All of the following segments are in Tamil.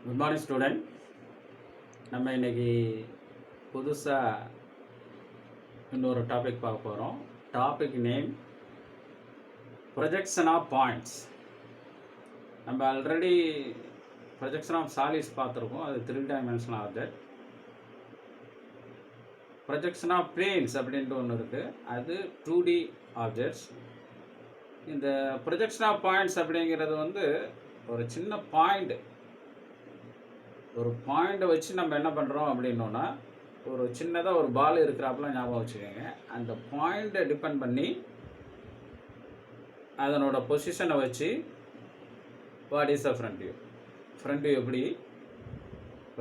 Good morning student. நம்ம இன்றைக்கி புதுசாக இன்னொரு டாபிக் பார்க்க போகிறோம். Topic name projection of points. நம்ம ஆல்ரெடி ப்ரொஜெக்ஷன் ஆஃப் சாலிட்ஸ் பார்த்துருக்கோம். அது 3 dimensional object. Projection of planes அப்படின்ட்டு ஒன்று இருக்குது, அது 2D ஆப்ஜெக்ட்ஸ். இந்த ப்ரொஜெக்ஷன் ஆஃப் பாயிண்ட்ஸ் அப்படிங்கிறது வந்து ஒரு சின்ன பாயிண்ட்டை வச்சு நம்ம என்ன பண்ணுறோம் அப்படின்னோன்னா, ஒரு சின்னதாக ஒரு பால் இருக்கிறாப்புல ஞாபகம் வச்சுக்கோங்க. அந்த பாயிண்ட்டை டிபெண்ட் பண்ணி அதனோட பொசிஷனை வச்சு what is the front view எப்படி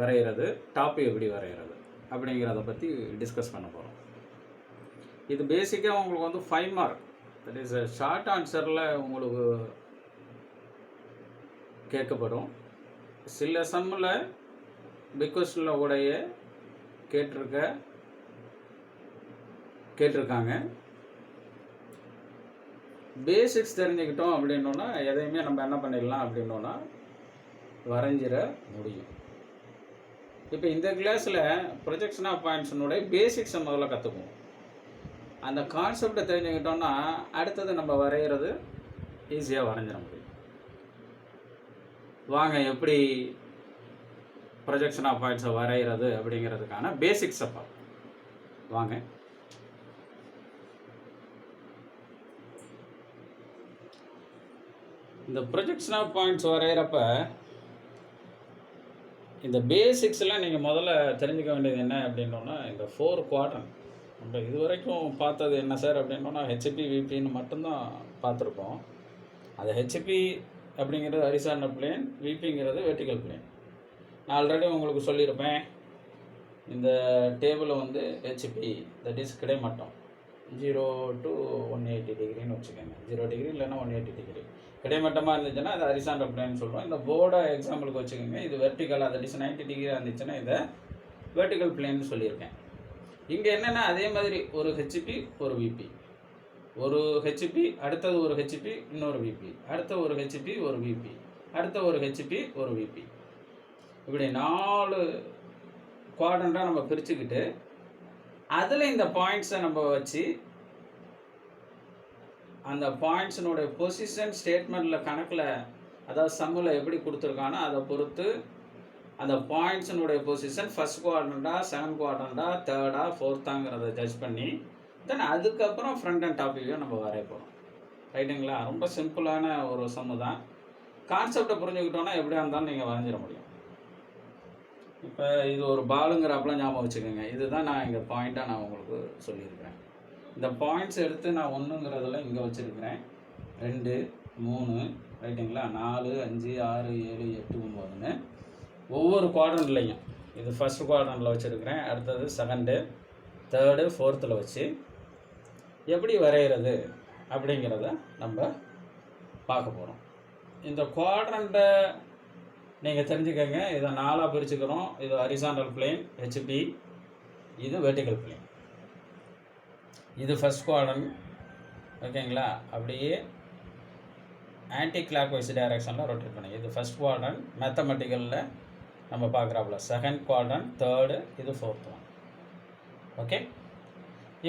வரைகிறது, டாப் வியூ எப்படி வரைகிறது அப்படிங்கிறத பற்றி டிஸ்கஸ் பண்ண போகிறோம். இது பேசிக்காக உங்களுக்கு வந்து 5 மார்க், தட் இஸ் ஷார்ட் ஆன்சரில் உங்களுக்கு கேட்கப்படும். சில சம்மில் பிக்வஸ்டில் உடைய கேட்டிருக்காங்க. பேசிக்ஸ் தெரிஞ்சுக்கிட்டோம் அப்படின்னோன்னா எதையுமே நம்ம என்ன பண்ணிடலாம் அப்படின்னோன்னா வரைஞ்சிட முடியும். இப்போ இந்த கிளாஸில் ப்ரொஜெக்ஷன் ஆஃப் பாயிண்ட்ஸினுடைய பேசிக்ஸை முதல்ல கற்றுக்குவோம். அந்த கான்செப்டை தெரிஞ்சுக்கிட்டோன்னா அடுத்தது நம்ம வரைகிறது ஈஸியாக வரைஞ்சிட முடியும். வாங்க எப்படி ப்ரொஜெக்ஷன் ஆஃப் பாயிண்ட்ஸை வரைகிறது அப்படிங்கிறதுக்கான பேசிக்ஸை பார்ப்போம். வாங்க. இந்த ப்ரொஜெக்ஷன் ஆஃப் பாயிண்ட்ஸ் வரைகிறப்ப இந்த பேசிக்ஸ்லாம் நீங்கள் முதல்ல தெரிஞ்சுக்க வேண்டியது என்ன அப்படின்னோன்னா, இந்த 4 குவாட்ரண்ட். நம்ம இது வரைக்கும் பார்த்தது என்ன சார் அப்படின்னோன்னா ஹெச்பி விபின்னு மட்டும்தான் பார்த்துருக்கோம். அது ஹெச்பி அப்படிங்கிறது ஹரிசாண்டல் பிளேன், விபிங்கிறது வெர்டிக்கல் பிளேன். நான் ஆல்ரெடி உங்களுக்கு சொல்லியிருப்பேன், இந்த டேபிளை வந்து ஹெச்பி தட் இஸ் கிடைமட்டம் 0 to 180 டிகிரின்னு வச்சுக்கோங்க. 0 டிகிரி இல்லைன்னா 180 டிகிரி கிடைமட்டமாக இருந்துச்சுன்னா அது ஹரிசாண்டல் பிளேன் சொல்கிறோம். இந்த போர்டை எக்ஸாம்பிளுக்கு வச்சுக்கோங்க. இது வெர்டிக்கலாக தட் இஸ் 90 டிகிரியாக இருந்துச்சுன்னா இதை வெர்டிக்கல் பிளேன்னு சொல்லியிருக்கேன். இங்கே என்னென்னா அதே மாதிரி ஒரு ஹெச்பி ஒரு விபி, ஒரு ஹெச்பி அடுத்தது ஒரு ஹெச்பி இன்னொரு விபி, அடுத்த ஒரு ஹெச்பி ஒரு விபி, அடுத்த ஒரு ஹெச்பி ஒரு விபி, இப்படி 4 குவாட்ரண்ட்டாக நம்ம பிரிச்சுக்கிட்டு அதில் இந்த பாயிண்ட்ஸை நம்ம வச்சு அந்த பாயிண்ட்ஸினுடைய பொசிஷன் ஸ்டேட்மெண்ட்டில் கணக்கில் அதாவது சம்மில் எப்படி கொடுத்துருக்கானோ அதை பொறுத்து அந்த பாயிண்ட்ஸினுடைய பொசிஷன் ஃபஸ்ட் குவாட்ரண்டா, செகண்ட் குவாட்ரண்டா, தேர்டா, ஃபோர்த்தாங்கிறத ஜட்ஜ் பண்ணி தென் அதுக்கப்புறம் ஃப்ரண்ட் அண்ட் டாப் வியூவை நம்ம வரைய போகிறோம். ரைட்டுங்களா? ரொம்ப சிம்பிளான ஒரு சம்மு தான். கான்செப்டை புரிஞ்சுக்கிட்டோன்னா எப்படியா இருந்தாலும் நீங்கள் வரைஞ்சிட முடியும். இப்போ இது ஒரு பாலுங்கிறாப்புல ஞாபகம் வச்சுக்கோங்க. இதுதான் நான் இங்கே பாயிண்ட்டாக நான் உங்களுக்கு சொல்லியிருக்கிறேன். இந்த பாயிண்ட்ஸ் எடுத்து நான் 1ங்கிறதுல இங்கே வச்சுருக்கிறேன், 2, 3, ரைட்டுங்களா, 4, 5, 6, 7, 8, 9ன்னு ஒவ்வொரு குவாட்ரண்ட்லையும் இது ஃபஸ்ட் குவாட்ரண்ட்டில் வச்சுருக்கிறேன், அடுத்தது செகண்டு, தேர்டு, ஃபோர்த்தில் வச்சு எப்படி வரைகிறது அப்படிங்கிறத நம்ம பார்க்க போகிறோம். இந்த குவாட்ரண்ட்டை நீங்கள் தெரிஞ்சுக்கங்க. இதை 4ஆக பிரிச்சுக்கிறோம். இது ஹரிசாண்டல் பிளேன் ஹெச்பி, இது வெர்டிக்கல் பிளேன், இது ஃபஸ்ட் குவாட்ரண்ட். ஓகேங்களா? அப்படியே ஆன்டி கிளாக் வைஸ் டைரக்ஷனில் ரொட்டேட் பண்ணி இது ஃபஸ்ட் குவாட்ரண்ட். மேத்தமெட்டிக்கலில் நம்ம பார்க்குறாப்புல செகண்ட் குவாட்ரண்ட், தேர்டு, இது 4th ஒன். ஓகே.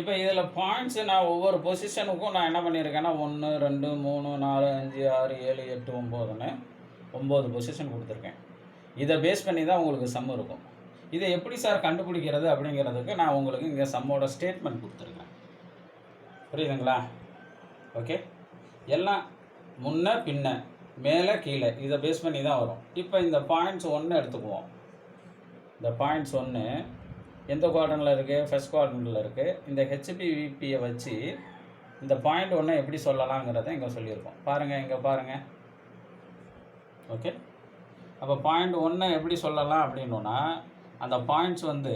இப்போ இதில் பாயிண்ட்ஸு நான் ஒவ்வொரு பொசிஷனுக்கும் நான் என்ன பண்ணியிருக்கேன்னா 1, 2, 3, 4, 5, 6, 7, 8, 9ன்னு 9 பொசிஷன் கொடுத்துருக்கேன். இதை பேஸ் பண்ணி தான் உங்களுக்கு சம் இருக்கும். இதை எப்படி சார் கண்டுபிடிக்கிறது அப்படிங்கிறதுக்கு நான் உங்களுக்கு இங்கே சம்மோட ஸ்டேட்மெண்ட் கொடுத்துருக்கேன். புரியுதுங்களா? ஓகே. எல்லாம் முன்ன பின்ன மேலே கீழே இதை பேஸ் பண்ணி தான் வரும். இப்போ இந்த பாயிண்ட்ஸ் 1 எடுத்துக்குவோம். இந்த பாயிண்ட்ஸ் 1 எந்த குவாட்ரண்ட்டில் இருக்குது? ஃபஸ்ட் குவாட்ரண்ட்டில் இருக்குது. இந்த ஹெச்பி விபியை வச்சு இந்த பாயிண்ட் 1 எப்படி சொல்லலாங்கிறத இங்கே சொல்லியிருக்கோம். பாருங்கள், இங்கே பாருங்கள். ஓகே. அப்போ பாயிண்ட் 1 எப்படி சொல்லலாம் அப்படின்னோன்னா, அந்த பாயிண்ட்ஸ் வந்து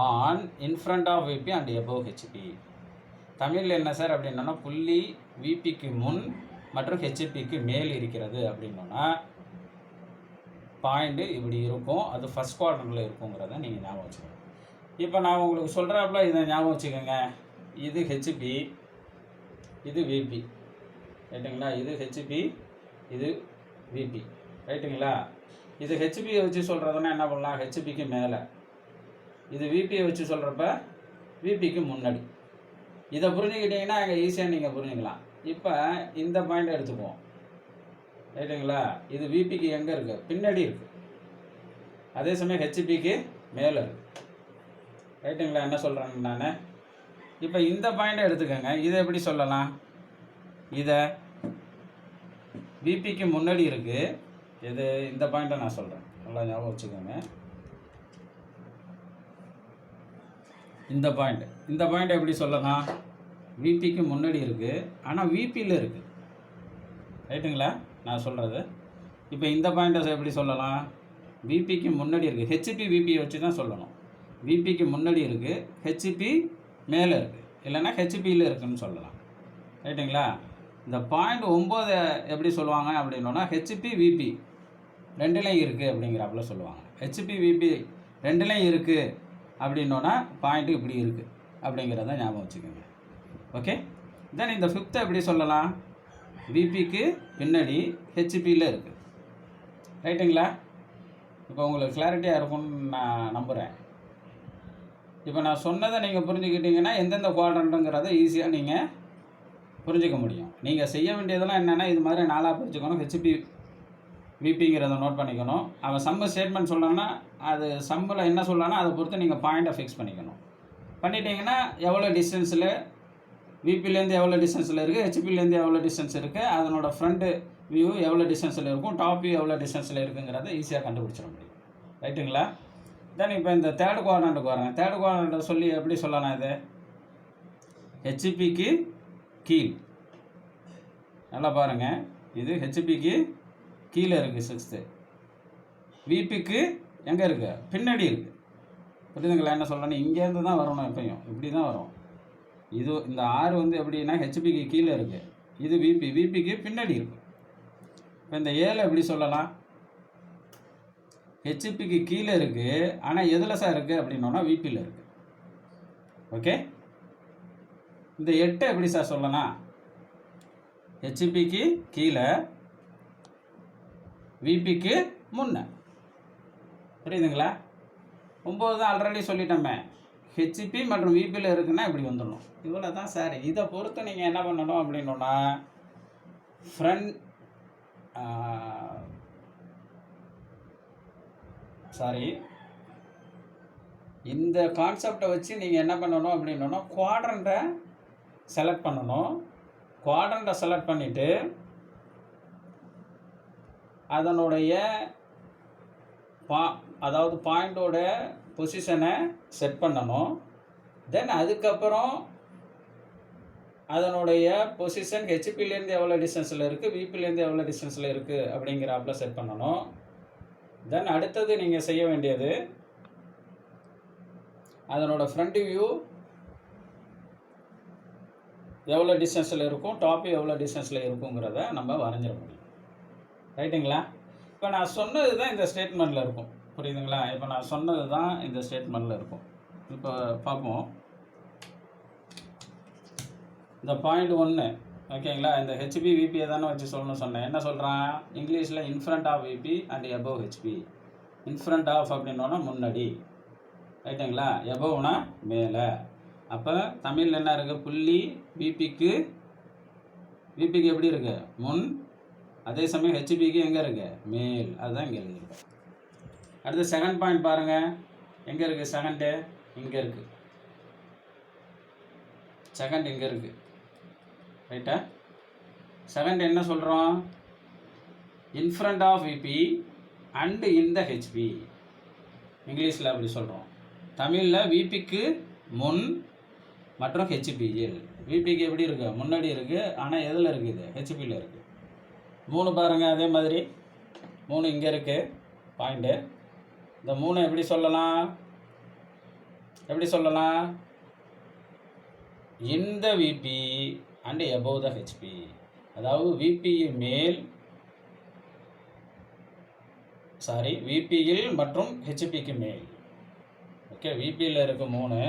on in front of VP and above HP. தமிழில் என்ன சார் அப்படின்னா, புள்ளி விபிக்கு முன் மற்றும் ஹெச்பிக்கு மேல் இருக்கிறது அப்படின்னோன்னா பாயிண்ட்டு இப்படி இருக்கும். அது ஃபஸ்ட் குவாட்ரண்ட்டில் இருக்குங்கிறத நீங்கள் ஞாபகம் வச்சுக்கோங்க. இப்போ நான் உங்களுக்கு சொல்கிறாப்புல இதை ஞாபகம் வச்சுக்கோங்க. இது ஹெச்பி, இது விபி, ரைட்டுங்களா? இது ஹெச்பி, இது விபி, ரைட்டுங்களா? இது ஹெச்பியை வச்சு சொல்கிறதுனா என்ன பண்ணலாம், ஹெச்பிக்கு மேலே. இது விபியை வச்சு சொல்கிறப்ப விபிக்கு முன்னாடி. இதை புரிஞ்சுக்கிட்டிங்கன்னா அங்கே ஈஸியாக நீங்கள் புரிஞ்சுக்கலாம். இப்போ இந்த பாயிண்ட் எடுத்துக்குவோம், ரைட்டுங்களா. இது விபிக்கு எங்கே இருக்குது, பின்னாடி இருக்குது. அதே சமயம் ஹெச்பிக்கு மேலே இருக்குது, ரைட்டுங்களா. என்ன சொல்கிறேன்னு நான் இப்போ இந்த பாயிண்டை எடுத்துக்கோங்க. இதை எப்படி சொல்லலாம், இதை விபிக்கு முன்னாடி இருக்குது. இது இந்த பாயிண்ட்டை நான் சொல்கிறேன், நல்லா ஞாபகம் வச்சுக்கோங்க. இந்த பாயிண்ட் எப்படி சொல்லலாம், விபிக்கு முன்னாடி இருக்குது ஆனால் விபியில் இருக்குது, ரைட்டுங்களா நான் சொல்கிறது. இப்போ இந்த பாயிண்ட்டை எப்படி சொல்லலாம், விபிக்கு முன்னாடி இருக்குது. ஹெச்பி விபியை வச்சு தான் சொல்லணும். விபிக்கு முன்னாடி இருக்குது, ஹெச்பி மேலே இருக்குது, இல்லைன்னா ஹெச்பியில் இருக்குதுன்னு சொல்லலாம், ரைட்டுங்களா. இந்த பாயிண்ட் 9 எப்படி சொல்லுவாங்க அப்படின்னா, ஹெச்பி விபி ரெண்டுலேயும் இருக்குது அப்படிங்கிறப்பல சொல்லுவாங்க. ஹெச்பி விபி ரெண்டுலேயும் இருக்குது அப்படின்னோன்னா பாயிண்ட்டு இப்படி இருக்குது அப்படிங்கிறத ஞாபகம் வச்சுக்கோங்க. ஓகே. தென் இந்த 5th எப்படி சொல்லலாம், விபிக்கு பின்னாடி ஹெச்பியில் இருக்குது, ரைட்டுங்களா. இப்போ உங்களுக்கு கிளாரிட்டியாக இருக்கும்னு நான் நம்புகிறேன். இப்போ நான் சொன்னதை நீங்கள் புரிஞ்சுக்கிட்டீங்கன்னா எந்தெந்த குவாட்ரண்ட்டுங்கிறத ஈஸியாக நீங்கள் புரிஞ்சிக்க முடியும். நீங்கள் செய்ய வேண்டியதெல்லாம் என்னென்னா, இது மாதிரி 4ஆக புரிஞ்சுக்கணும். ஹெச்பி விபிங்கிறத நோட் பண்ணிக்கணும். அவன் சம்மு ஸ்டேட்மெண்ட் சொல்லணும்னா அது சம்மில் என்ன சொல்லணும்னா அதை பொறுத்து நீங்கள் பாயிண்ட்டை ஃபிக்ஸ் பண்ணிக்கணும். பண்ணிட்டீங்கன்னா எவ்வளோ டிஸ்டன்ஸில் விபிலேருந்து எவ்வளோ டிஸ்டன்ஸில் இருக்குது, ஹெச்பிலேருந்து எவ்வளோ டிஸ்டன்ஸ் இருக்குது, அதனோட ஃப்ரண்ட் வியூ எவ்வளோ டிஸ்டன்ஸில் இருக்கும், டாப் வியூ எவ்வளோ டிஸ்டன்ஸில் இருக்குங்கிறத ஈஸியாக கண்டுபிடிச்சிட முடியும், ரைட்டுங்களா. தென் இப்போ இந்த தேர்ட் குவாட்ரண்ட்டுக்கு வரேன். தேர்ட் குவாட்ரண்ட்டை சொல்லி எப்படி சொல்லலாம், இது ஹெச்பிக்கு கீழ். நல்லா பாருங்கள், இது ஹெச்பிக்கு கீழே இருக்குது 6th. விபிக்கு எங்கே இருக்குது, பின்னாடி இருக்குது. புரியுதுங்களா என்ன சொல்கிறேன்னு. இங்கேருந்து தான் வரணும், எப்பயும் இப்படி தான் வரும். இது இந்த 6 வந்து எப்படின்னா ஹெச்பிக்கு கீழே இருக்குது, இது விபிக்கு பின்னாடி இருக்குது. இப்போ இந்த 7 எப்படி சொல்லலாம், ஹெச்பிக்கு கீழே இருக்குது ஆனால் எதில் சார் இருக்குது அப்படின்னோன்னா விபியில் இருக்குது. ஓகே. இந்த 8 எப்படி சார் சொல்லலாம், ஹெச்பிக்கு கீழே விபிக்கு முன்ன. புரியுதுங்களா. 9 தான் ஆல்ரெடி சொல்லிட்டோமே, ஹெச்பி மற்றும் விபியில் இருக்குன்னா இப்படி வந்துடணும். இவ்வளோ தான் சார். இதை பொறுத்து நீங்கள் என்ன பண்ணணும் அப்படின்னா, இந்த கான்செப்டை வச்சு நீங்கள் என்ன பண்ணணும் அப்படின்னா, குவாட்ரண்ட்டை செலக்ட் பண்ணணும். குவாட்ரண்ட்டை செலக்ட் பண்ணிவிட்டு அதனுடைய அதாவது பாயிண்டோட பொசிஷனை செட் பண்ணணும். தென் அதுக்கப்புறம் அதனுடைய பொசிஷன் ஹெச்பிலேருந்து எவ்வளோ டிஸ்டன்ஸில் இருக்குது, விபிலேருந்து எவ்வளோ டிஸ்டன்ஸில் இருக்குது அப்படிங்கிறாப்புல செட் பண்ணணும். தென் அடுத்தது நீங்கள் செய்ய வேண்டியது, அதனோட ஃப்ரண்ட் வியூ எவ்வளோ டிஸ்டன்ஸில் இருக்கும், டாப் எவ்வளோ டிஸ்டன்ஸில் இருக்குங்கிறத நம்ம வரைஞ்சிட முடியும், ரைட்டுங்களா. இப்போ நான் சொன்னது தான் இந்த ஸ்டேட்மெண்ட்டில் இருக்கும், புரியுதுங்களா. இப்போ நான் சொன்னது தான் இந்த ஸ்டேட்மெண்ட்டில் இருக்கும். இப்போ பார்ப்போம். இந்த பாயிண்ட் 1 ஓகேங்களா. இந்த ஹெச்பி விபியை தானே வச்சு சொல்லணும்னு சொன்னேன். என்ன சொல்கிறான் இங்கிலீஷில், in front of VP and above HP. In front of அப்படின்னோன்னா முன்னாடி, ரைட்டுங்களா. எபோவ்னா மேலே. அப்போ தமிழில் என்ன இருக்குது, புள்ளி விபிக்கு எப்படி இருக்குது, முன். அதே சமயம் ஹெச்பிக்கு எங்கே இருக்குது, மேல். அதுதான் இங்கே எழுதியிருக்கோம். அடுத்து செகண்ட் பாயிண்ட் பாருங்கள், எங்கே இருக்குது செகண்டு, இங்கே இருக்குது. செகண்ட் இங்கே இருக்குது, ரைட்டா. செகண்ட் என்ன சொல்கிறோம், in front of VP and in the HP. இங்கிலீஷில் அப்படி சொல்கிறோம். தமிழில் விபிக்கு முன் மற்றும் ஹெச்பியில். விபிக்கு எப்படி இருக்குது, முன்னாடி இருக்குது, ஆனால் எதில் இருக்குது, ஹெச்பியில் இருக்குது. 3 பாருங்கள், அதே மாதிரி 3 இங்கே இருக்குது பாயிண்ட்டு. இந்த 3 எப்படி சொல்லலாம், இந்த VP and above the HP. அதாவது விபியில் மேல், விபியில் மற்றும் ஹெச்பிக்கு மேல். ஓகே. விபியில் இருக்குது 3,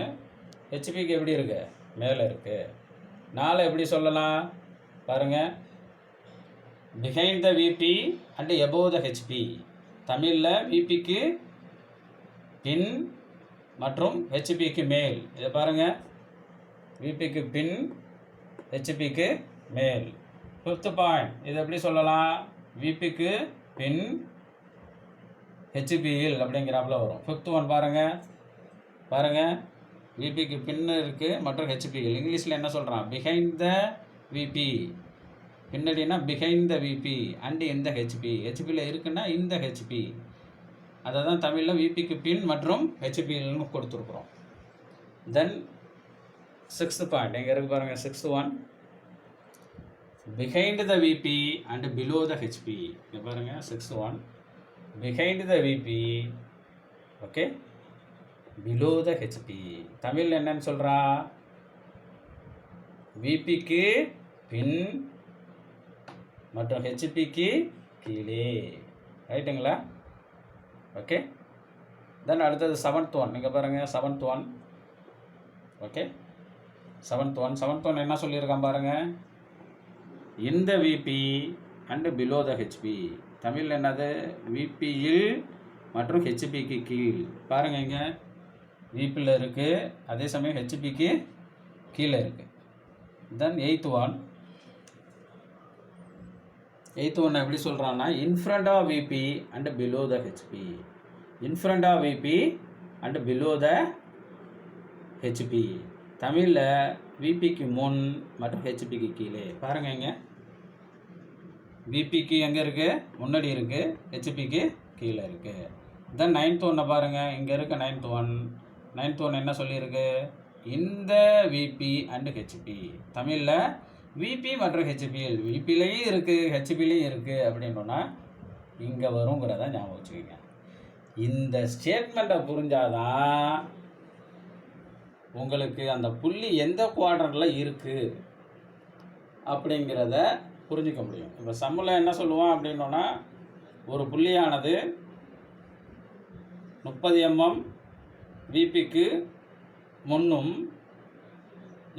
ஹெச்பிக்கு எப்படி இருக்குது, மேலே இருக்குது. 4 எப்படி சொல்லலாம் பாருங்கள், behind the VP and above the HP. தமிழில் விபிக்கு பின் மற்றும் ஹெச்பிக்கு மேல். இதை பாருங்கள், விபிக்கு பின் ஹெச்பிக்கு மேல். 5th பாயிண்ட், இது எப்படி சொல்லலாம்? விபிக்கு பின் ஹெச்பியில் அப்படிங்கிறாப்புல வரும். 5th ஒன் பாருங்கள், விபிக்கு பின் இருக்குது மற்றும் ஹெச்பியில். இங்கிலீஷில் என்ன சொல்கிறான்? Behind the VP. பின்னாடினா பிஹைண்ட் த விபி அண்ட் இந்த ஹெச்பி. ஹெச்பியில் இருக்குன்னா இந்த ஹெச்பி. அதை தான் தமிழில் விபிக்கு பின் மற்றும் ஹெச்பியில்னு கொடுத்துருக்குறோம். தென் 6th பாயிண்ட் எங்கே இருக்குது பாருங்கள். 6th one, behind the VP and below the HP. இங்கே பாருங்கள், 6th one, behind the VP, okay, below the HP. தமிழில் என்னன்னு சொல்கிறா? விபிக்கு பின் மற்றும் ஹெச்பிக்கு கீழே. ரைட்டுங்களா? ஓகே. தென் அடுத்தது 7th ஒன், இங்கே பாருங்கள், 7th one, okay, 7th one என்ன சொல்லியிருக்கான் பாருங்கள்? இந்த VP and below the HP. தமிழில் என்னது? விபியில் மற்றும் ஹெச்பிக்கு கீழ். பாருங்கள், இங்கே விபியில் இருக்குது, அதே சமயம் ஹெச்பிக்கு கீழே இருக்குது. தென் 8th ஒன் எப்படி சொல்கிறான்னா? In front of VP and below the HP. In front of VP and below the HP. தமிழில் விபிக்கு முன் மற்றும் ஹெச்பிக்கு கீழே. பாருங்கள், இங்கே விபிக்கு எங்கே இருக்குது? முன்னாடி இருக்குது, ஹெச்பிக்கு கீழே இருக்குது. தென் 9th ஒன்னை பாருங்கள், இங்கே இருக்க 9th ஒன் என்ன சொல்லியிருக்கு? இந்த விபி அண்டு ஹெச்பி. தமிழில் விபி மற்றும் ஹெச்பிஎல். விபிலையும் இருக்குது, ஹெச்பிலையும் இருக்குது அப்படின்னா இங்கே வருங்கிறத ஞாபகம் வச்சுக்கோங்க. இந்த ஸ்டேட்மெண்ட்டை புரிஞ்சாதான் உங்களுக்கு அந்த புள்ளி எந்த குவாட்ரண்ட்டில் இருக்குது அப்படிங்கிறத புரிஞ்சிக்க முடியும். இப்போ சம்மில் என்ன சொல்லுவோம் அப்படின்னா, ஒரு புள்ளியானது 30 mm விபிக்கு முன்னும்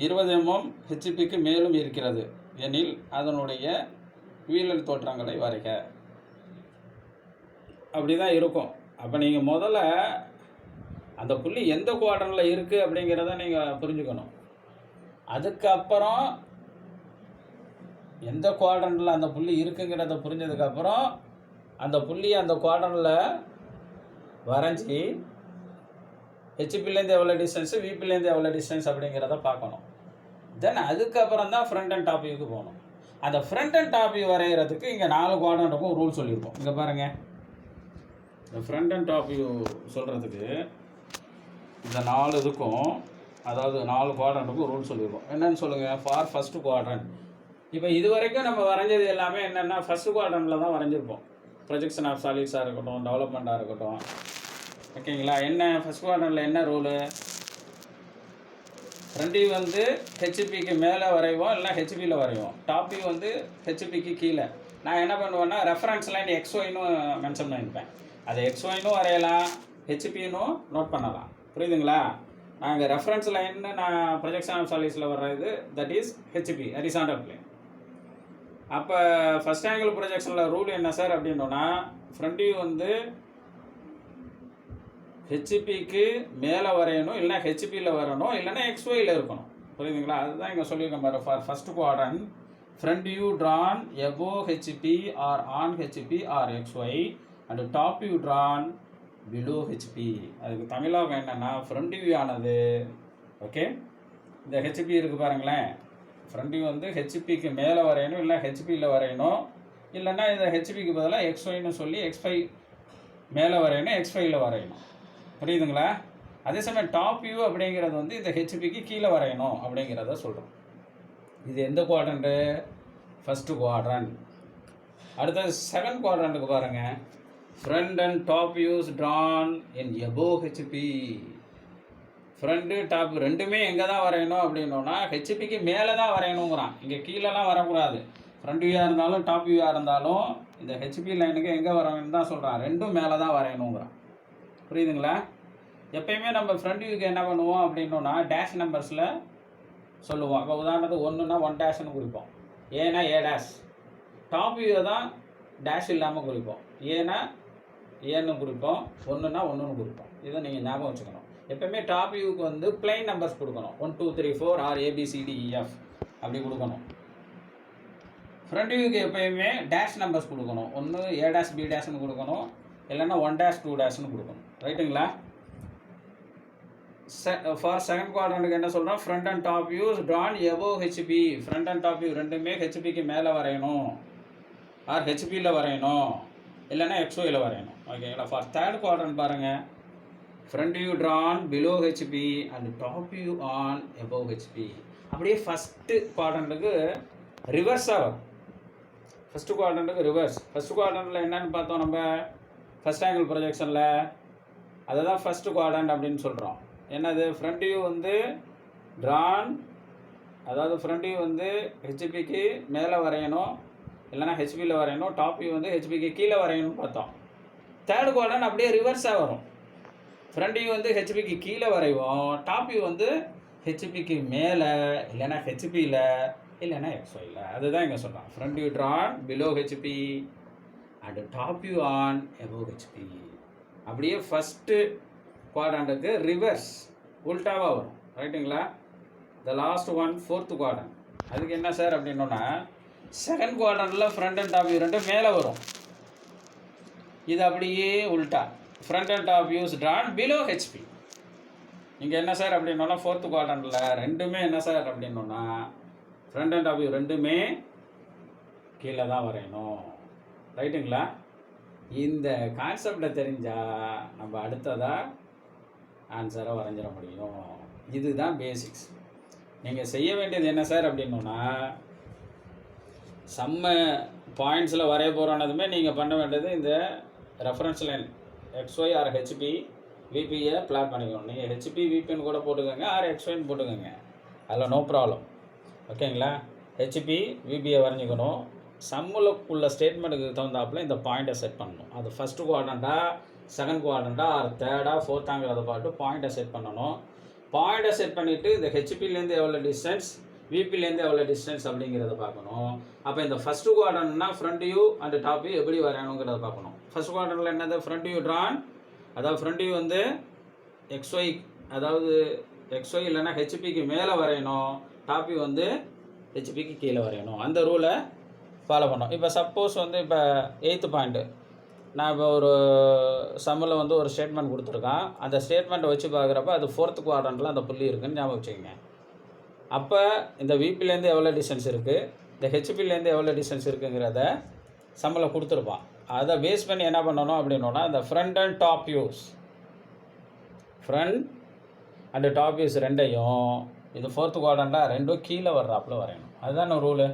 20 mm ஹெச்பிக்கு மேலும் இருக்கிறது எனில் அதனுடைய வீழல் தோற்றங்களை வரைக. அப்படி தான் இருக்கும். அப்போ நீங்கள் முதல்ல அந்த புள்ளி எந்த குவாட்ரண்ட்டில் இருக்குது அப்படிங்கிறத நீங்கள் புரிஞ்சுக்கணும். அதுக்கப்புறம் எந்த குவாட்ரண்ட்டில் அந்த புள்ளி இருக்குங்கிறத புரிஞ்சதுக்கப்புறம் அந்த புள்ளியை அந்த குவாட்ரண்ட்டில் வரைஞ்சி ஹெச்பிலேருந்து எவ்வளோ டிஸ்டன்ஸு, விபிலேருந்து எவ்வளோ டிஸ்டன்ஸ் அப்படிங்கிறத பார்க்கணும். தென் அதுக்கப்புறம் தான் ஃப்ரண்ட் அண்ட் டாப் வியூக்கு போகணும். அந்த ஃப்ரண்ட் அண்ட் டாப் வியூ வரைகிறதுக்கு இங்கே 4 குவாட்ரண்ட்டுக்கும் ரூல் சொல்லியிருக்கோம். இங்கே பாருங்கள், இந்த ஃப்ரண்ட் அண்ட் டாப் வியூ சொல்கிறதுக்கு இந்த 4 இதுக்கும், அதாவது 4 குவாட்ரண்ட்டுக்கும் ரூல் சொல்லியிருக்கோம். என்னென்னு சொல்லுங்கள்? For first quadrant. இப்போ இது வரைக்கும் நம்ம வரைஞ்சது எல்லாமே என்னென்னா ஃபஸ்ட்டு குவாட்ரண்ட்டில் தான் வரைஞ்சிருப்போம். ப்ரொஜெக்ஷன் ஆஃப் சாலிட்ஸாக இருக்கட்டும், டெவலப்மெண்ட்டாக இருக்கட்டும், ஓகேங்களா? என்ன ஃபஸ்ட் குவாட்ரண்ட்டில் என்ன ரூலு? ஃப்ரண்ட் வியூ வந்து ஹெச்பிக்கு மேலே வரைவோம், இல்லைனா ஹெச்பியில் வரைவோம். டாப் வியூ வந்து ஹெச்பிக்கு கீழே. நான் என்ன பண்ணுவேன்னா ரெஃபரன்ஸ் லைன் XYன்னு மென்ஷன் பண்ணியிருப்பேன். அதை XYன்னு வரையலாம், ஹெச்பின்னும் நோட் பண்ணலாம். புரியுதுங்களா? நாங்கள் ரெஃபரன்ஸ் லைன்னு நான் ப்ரொஜெக்ஷன் ஆஃப் சாலிட்ஸில் வர்றது that is HP, horizontal plane. அப்போ ஃபஸ்ட் ஆங்கிள் ப்ரொஜெக்ஷனில் ரூல் என்ன சார் அப்படின்னா, ஃப்ரண்ட் வியூ வந்து ஹெச்பிக்கு மேலே வரையணும், இல்லைனா ஹெச்பியில் வரணும், இல்லைனா XYயில் இருக்கணும். புரியுதுங்களா? அதுதான் இங்கே சொல்லியிருக்கேன் பாரு. For first quadrant front view drawn above HP or on HP or XY and top view drawn below HP. அதுக்கு தமிழாக என்னென்னா, ஃப்ரண்ட் வியூ ஆனது, ஓகே, இந்த ஹெச்பி இருக்குது பாருங்களேன், ஃப்ரண்ட் வியூ வந்து ஹெச்பிக்கு மேலே வரையணும், இல்லை ஹெச்பியில் வரையணும், இல்லைன்னா இந்த ஹெச்பிக்கு பதிலாக XYன்னு சொல்லி XY மேலே வரையணும், XYயில் வரையணும். புரியுதுங்களா? அதே சமயம் டாப் வியூ அப்படிங்கிறது வந்து இந்த ஹெச்பிக்கு கீழே வரையணும் அப்படிங்கிறத சொல்கிறோம். இது எந்த குவாட்ரண்ட்டு? First quadrant. அடுத்தது செகண்ட் குவாட்ரண்ட்டுக்கு பாருங்கள். Front and top views drawn in above HP. Front top ரெண்டுமே எங்கே தான் வரையணும் அப்படின்னோன்னா ஹெச்பிக்கு மேலே தான் வரையணுங்கிறான். இங்கே கீழெலாம் வரக்கூடாது. ஃப்ரண்ட் வியூவாக இருந்தாலும் டாப் வியூவாக இருந்தாலும் இந்த ஹெச்பி லைனுக்கு எங்கே வரணும்னு தான் சொல்கிறான். ரெண்டும் மேலே தான் வரையணுங்கிறான். புரியுதுங்களா? எப்பயுமே நம்ம ஃப்ரண்ட் வியூக்கு என்ன பண்ணுவோம் அப்படின்னோன்னா டேஷ் நம்பர்ஸில் சொல்லுவோம். இப்போ உதாரணத்துக்கு 1ன்னா 1 டேஷ்னு குறிப்போம், ஏன்னா A டேஷ். டாப் வியூவை தான் டேஷ் இல்லாமல் குறிப்போம், ஏன்னா ஏன்னு குறிப்போம், ஒன்றுனா ஒன்றுன்னு குறிப்போம். இதை நீங்கள் ஞாபகம் வச்சுக்கணும். எப்போயுமே டாப் வியூக்கு வந்து பிளைன் நம்பர்ஸ் கொடுக்கணும். 1 2 3 4 ஆர் ABCDEF அப்படி கொடுக்கணும். ஃப்ரண்ட் வியூக்கு எப்போயுமே டேஷ் நம்பர்ஸ் கொடுக்கணும். ஒன்று A', B' கொடுக்கணும், இல்லைன்னா 1' 2' கொடுக்கணும். ரைட்டுங்களா? ஃபார் செகண்ட் குவாட்ரண்ட்டுக்கு என்ன சொல்கிறோம்? Front and top views drawn above HP. Front and top view ரெண்டுமே ஹெச்பிக்கு மேலே வரையணும், ஆர் ஹெச்பியில் வரையணும், இல்லைன்னா XYயில் வரையணும். ஓகேங்களா? ஃபார் தேர்ட் குவாட்ரண்ட் பாருங்கள், front view drawn below HP and top view on above HP. அப்படியே ஃபஸ்ட்டு குவாட்ரண்ட்டுக்கு ரிவர்ஸாக வரும். ஃபஸ்ட்டு குவாட்ரண்ட்டுக்கு ரிவர்ஸ். ஃபஸ்ட்டு குவாட்ரண்ட்டில் என்னென்னு பார்த்தோம் நம்ம ஃபஸ்ட் ஆங்கிள் ப்ரொஜெக்ஷனில், அதை தான் ஃபஸ்ட்டு குவாட்ரண்ட் அப்படின்னு சொல்கிறோம். என்னது? ஃப்ரண்ட் வியூ வந்து ட்ரான், அதாவது ஃப்ரண்ட் வியூ வந்து ஹெச்பிக்கு மேலே வரையணும், இல்லைனா ஹெச்பியில் வரையணும், டாப் வியூ வந்து ஹெச்பிக்கு கீழே வரையணும்னு பார்த்தோம். தேர்ட் குவாட்ரண்ட் அப்படியே ரிவர்ஸாக வரும். ஃப்ரண்ட் வியூ வந்து ஹெச்பிக்கு கீழே வரைவோம், டாப் வியூ வந்து ஹெச்பிக்கு மேலே, இல்லைனா ஹெச்பியில், இல்லைனா XYயில். அதுதான் இங்கே சொல்கிறோம். Front view drawn below HP and top view on above HP. அப்படியே ஃபஸ்ட்டு குவாட்ரண்ட்டுக்கு ரிவர்ஸ், உல்டாவாக வரும். ரைட்டுங்களா? The last one fourth quadrant. அதுக்கு என்ன சார் அப்படின்னோன்னா, செகண்ட் குவாட்ரண்ட்டில் ஃப்ரண்ட் அண்ட் டாப் வியூ ரெண்டும் மேலே வரும். இது அப்படியே உல்டா, front and top views drawn below HP. இங்கே என்ன சார் அப்படின்னோன்னா, ஃபோர்த்து குவாட்ரண்ட்டில் ரெண்டுமே என்ன சார் அப்படின்னோன்னா, ஃப்ரண்ட் அண்ட் டாப் வியூ ரெண்டுமே கீழே தான் வரையணும். ரைட்டுங்களா? இந்த கான்செப்டை தெரிஞ்சால் நம்ம அடுத்ததாக ஆன்சரை வரைஞ்சிட முடியும். இதுதான் பேசிக்ஸ். நீங்கள் செய்ய வேண்டியது என்ன சார் அப்படின்னோன்னா, சம்ம பாயிண்ட்ஸில் வரைய போகிறோன்னதுமே நீங்கள் பண்ண வேண்டியது இந்த reference line XY or HP VPயை பிளாட் பண்ணிக்கணும். நீங்கள் HP VPன்னு கூட போட்டுக்கோங்க, ஆர் XYன்னு போட்டுக்கோங்க, அதில் நோ ப்ராப்ளம். ஓகேங்களா? HP VPயை வரைஞ்சிக்கணும். சம்மில் உள்ள ஸ்டேட்மெண்ட்டுக்கு தகுந்தாப்பில் இந்த பாயிண்ட்டை செட் பண்ணணும். அது ஃபஸ்ட்டு குவாட்ரண்ட்டா, செகண்ட் குவாட்ரண்ட்டா, ஆர் தேர்டா, ஃபோர்த்தாங்கிறத பார்த்து பாயிண்ட்டை செட் பண்ணணும். பாயிண்ட்டை செட் பண்ணிவிட்டு இந்த ஹெச்பிலேருந்து எவ்வளோ டிஸ்டன்ஸ், விபிலேருந்து எவ்வளோ டிஸ்டன்ஸ் அப்படிங்கிறத பார்க்கணும். அப்போ இந்த ஃபஸ்ட்டு குவாட்ரண்ட்னா front view and top view எப்படி வரையணுங்கிறத பார்க்கணும். ஃபஸ்ட் குவாட்ரண்ட்டில் என்னது? ஃப்ரண்ட் வியூ ட்ரான், அதாவது ஃப்ரண்ட் வியூ வந்து XY, அதாவது XY இல்லைன்னா ஹெச்பிக்கு மேலே வரையணும், டாப் வியூ வந்து ஹெச்பிக்கு கீழே வரையணும். அந்த ரூலை ஃபாலோ பண்ணோம். இப்போ சப்போஸ் வந்து இப்போ 8th பாயிண்ட்டு, நான் இப்போ ஒரு சம்மில் வந்து ஒரு ஸ்டேட்மெண்ட் கொடுத்துருக்கான். அந்த ஸ்டேட்மெண்ட்டை வச்சு பார்க்குறப்ப அது ஃபோர்த்து குவாட்ரண்ட்டில் அந்த புள்ளி இருக்குதுன்னு ஞாபகம் வச்சுக்கோங்க. அப்போ இந்த விபிலேருந்து எவ்வளோ டிஸ்டன்ஸ் இருக்குது, இந்த ஹெச்பிலேருந்து எவ்வளோ டிஸ்டன்ஸ் இருக்குங்கிறத சம்மில் கொடுத்துருப்பான். அதை பேஸ் பண்ணி என்ன பண்ணணும் அப்படின்னோன்னா, இந்த front and top views, front and top views ரெண்டையும், இது ஃபோர்த்து குவாட்ரண்ட்டாக ரெண்டும் கீழே வர்றாப்புல வரையணும். அதுதான் ரூலு.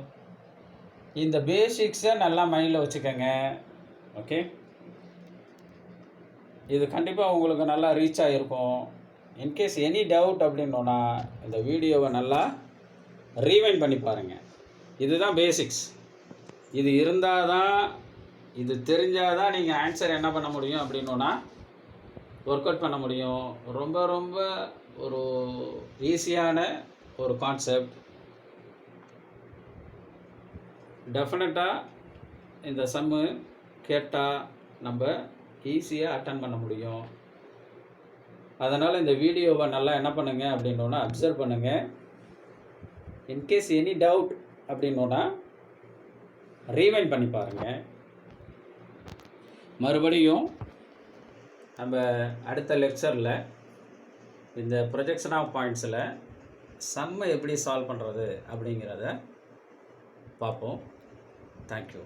இந்த பேசிக்ஸை நல்லா மைண்டில் வச்சுக்கோங்க. ஓகே, இது கண்டிப்பாக உங்களுக்கு நல்லா ரீச் ஆகிருக்கும். இன்கேஸ் எனி டவுட் அப்படின்னோன்னா இந்த வீடியோவை நல்லா ரீவைண்ட் பண்ணி பாருங்கள். இதுதான் பேசிக்ஸ். இது இருந்தால் தான், இது தெரிஞ்சால் தான் நீங்கள் ஆன்சர் என்ன பண்ண முடியும் அப்படின்னோன்னா ஒர்க் அவுட் பண்ண முடியும். ரொம்ப ரொம்ப ஒரு ஈஸியான ஒரு கான்செப்ட். டெஃபினட்டாக இந்த சம்மு கேட்டால் நம்ம ஈஸியாக அட்டன் பண்ண முடியும். அதனால் இந்த வீடியோவை நல்லா என்ன பண்ணுங்கள் அப்படின்னோன்னா அப்சர்வ் பண்ணுங்கள். இன்கேஸ் எனி டவுட் அப்படின்னோன்னா ரீவைண்ட் பண்ணி பாருங்கள். மறுபடியும் நம்ம அடுத்த லெக்சரில் இந்த ப்ரொஜெக்ஷன் ஆஃப் பாயிண்ட்ஸில் சம்மை எப்படி சால்வ் பண்ணுறது அப்படிங்கிறத பார்ப்போம். தேங்க்யூ.